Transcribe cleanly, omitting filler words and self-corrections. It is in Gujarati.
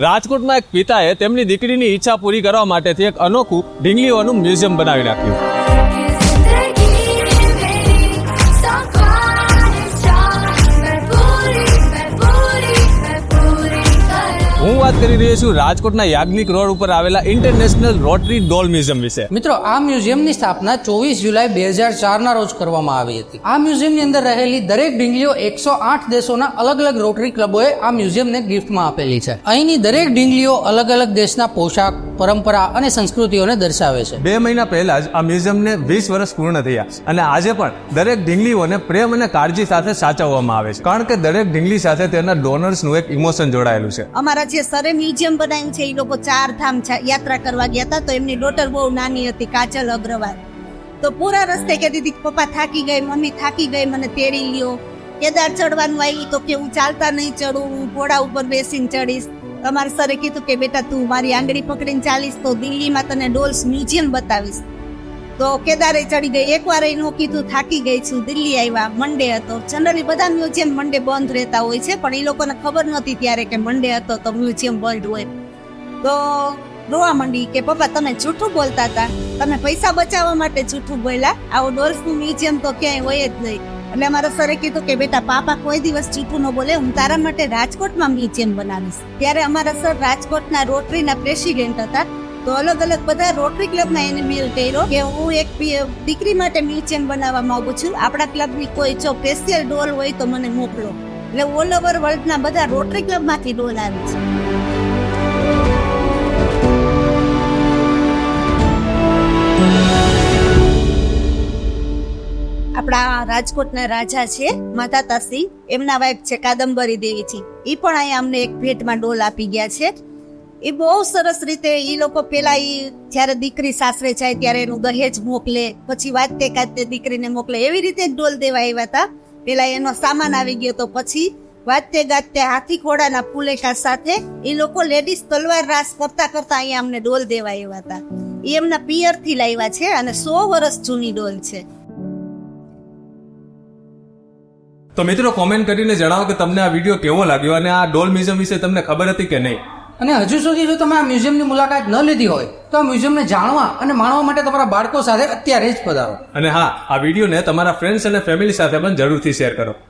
રાજકોટમાં એક પિતાએ તેમની દીકરીની ઈચ્છા પૂરી કરવા માટેથી એક અનોખું ઢીંગલીઓનું મ્યુઝિયમ બનાવી નાખ્યું। હું વાત કરી રહ્યો છું રાજકોટના યાજ્ઞિક રોડ ઉપર આવેલા ઇન્ટરનેશનલ રોટરી ડોલ મ્યુઝિયમ વિશે। મિત્રો, આ મ્યુઝિયમની સ્થાપના 24 જુલાઈ 2004 ના રોજ કરવામાં આવી હતી। આ મ્યુઝિયમની અંદર રહેલી દરેક ઢીંગલીઓ 108 દેશોના અલગ અલગ રોટરી ક્લબોએ આ મ્યુઝિયમને ગિફ્ટમાં આપેલી છે। અહીંની દરેક ઢીંગલીઓ અલગ અલગ દેશના પોશાક, પરંપરા અને સંસ્કૃતિઓને દર્શાવે છે। 2 મહિના પહેલા જ આ મ્યુઝિયમને 20 વર્ષ પૂર્ણ થયા અને આજે પણ દરેક ઢીંગલીઓને પ્રેમ અને કાળજી સાથે સાચવવામાં આવે છે, કારણ કે દરેક ઢીંગલી સાથે તેના ડોનર્સનું એક ઇમોશન જોડાયેલું છે। અમારા જે સરે મ્યુઝિયમ બનાવ્યું છે, એ લોકો 4 ધામ યાત્રા કરવા ગયા હતા, તો એમની ડોટર બહુ નાની હતી, કાજલ અગ્રવાલ। તો પૂરા રસ્તે કહેતી હતી, પપ્પા થાકી ગઈ, મમ્મી થાકી ગઈ, મને તેડી લ્યો। કેદાર ચડવાનું આવી તો કે હું ચાલતા નહીં ચડું, હું ઘોડા ઉપર બેસીને ચડીશ। અમારા સરે કીધું કે બેટા તું મારી આંગળી પકડીને ચાલીશ તો દિલ્હીમાં તને ડોલ્સ મ્યુઝિયમ બતાવીશ। તો કેદારે ચડી ગઈ। એકવાર એનું કીધું થાકી ગઈ છું, દિલ્હી આવ્યા, મંડે હતો। જનરલી બધા મ્યુઝિયમ મંડે બંધ રહેતા હોય છે, પણ એ લોકોને ખબર નહોતી ત્યારે કે મંડે હતો તો મ્યુઝિયમ બંધ હોય। તો રોવા માંડી કે પપ્પા તમે જૂઠું બોલતા હતા, તમે પૈસા બચાવવા માટે જૂઠું બોલ્યા, આવું ડોલ્સનું મ્યુઝિયમ તો ક્યાંય હોય જ નહીં। એટલે અમારા સરે કીધું કે બેટા પાપા કોઈ દિવસ જૂઠું ન બોલે, હું તારા માટે રાજકોટમાં મ્યુઝિયમ બનાવીશ। ત્યારે અમારા સર રાજકોટના રોટરીના પ્રેસિડેન્ટ હતા, તો અલગ અલગ બધા રોટરી ક્લબના એને મેલ કર્યો કે હું એક દીકરી માટે મ્યુઝિયમ બનાવવા માંગુ છું, આપણા ક્લબની કોઈ જો સ્પેશિયલ ડોલ હોય તો મને મોકલો। એટલે ઓલ ઓવર વર્લ્ડના બધા રોટરી ક્લબમાંથી ડોલ આવી છે। આપણા રાજકોટના રાજા છે માતાતાસિંહ, એમના વાઇફ છે કાદંબરી દેવીજી, એ પણ અહીંયા અમને એક ભેટમાં ડોલ આપી ગયા છે। એ બહુ સરસ રીતે એ લોકો પેલા જયારે દીકરી સાસરે જાય ત્યારે એનું દહેજ મોકલે, પછી વાતે કાતે દીકરીને મોકલે, એવી રીતે ડોલ દેવા આવ્યા હતા। પેલા એનો સામાન આવી ગયો તો પછી વાતે ગાતે હાથી ઘોડાના પુલેકા સાથે એ લોકો લેડીઝ તલવાર રાસ કરતા કરતા અહીંયા અમને ડોલ દેવા આવ્યા હતા। એ એમના પિયર થી લાવ્યા છે અને 100 વર્ષ જૂની ડોલ છે। તો મિત્રો, કોમેન્ટ કરીને જણાવો કે તમને આ વિડીયો કેવો લાગ્યો અને આ ડોલ મ્યુઝિયમ વિશે તમને ખબર હતી કે નહીં। અને હજુ સુધી જો તમે આ મ્યુઝિયમની મુલાકાત ન લીધી હોય તો આ મ્યુઝિયમને જાણવા અને માણવા માટે તમારા બાળકો સાથે અત્યારે જ પધારો। અને હા, આ વિડીયોને તમારા ફ્રેન્ડ્સ અને ફેમિલી સાથે પણ જરૂરથી શેર કરો।